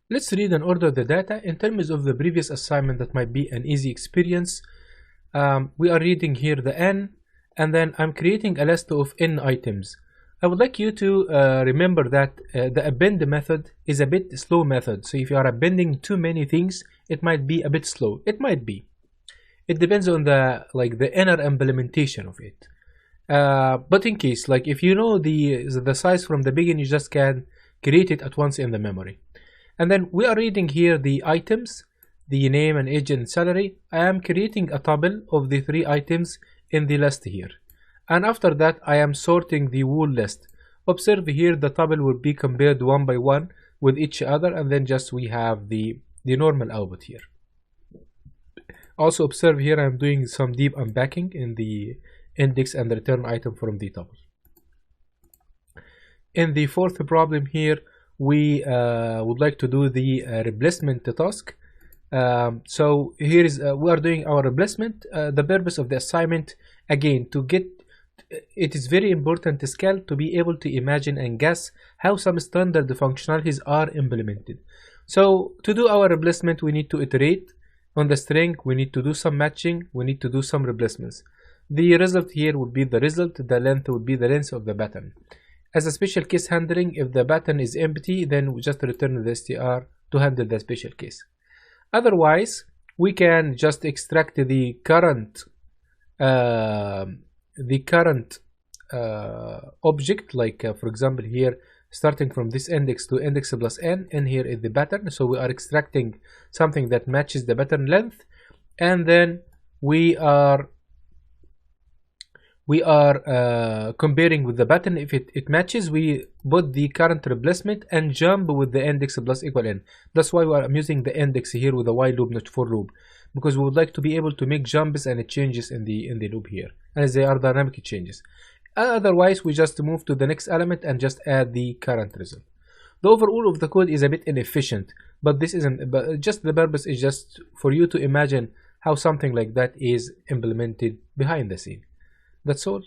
Let's read and order the data in terms of the previous assignment. That might be an easy experience. We are reading here the n, and then I'm creating a list of n items. I would like you to remember that the append method is a bit slow method. So if you are appending too many things, it might be a bit slow. It might be. It depends on the inner implementation of it. But in case, if you know the size from the beginning, you just can create it at once in the memory. And then we are reading here the items, the name and age and salary. I am creating a tuple of the 3 items in the list here. And after that, I am sorting the whole list. Observe here the tuple will be compared one by one with each other, and then just we have the normal output here. Also observe here I am doing some deep unpacking in the index and the return item from the tuple. In the fourth problem here, we would like to do the replacement task. So here is we are doing our replacement. The purpose of the assignment, again, to get it is very important skill to be able to imagine and guess how some standard functionalities are implemented. So to do our replacement, we need to iterate on the string, we need to do some matching, we need to do some replacements. The result here would be the result, the length would be the length of the pattern. As a special case handling, if the pattern is empty, then we just return the str to handle the special case. Otherwise, we can just extract the current object, for example here, starting from this index to index plus n, and here is the pattern. So we are extracting something that matches the pattern length, and then we are comparing with the pattern. If it matches, we put the current replacement and jump with the index plus equal n. That's why I'm using the index here with a while loop, not for loop, because we would like to be able to make jumps and changes in the loop here, as they are dynamic changes. Otherwise, we just move to the next element and just add the current result. The overall of the code is a bit inefficient, but this isn't. But just the purpose is just for you to imagine how something like that is implemented behind the scene. That's all.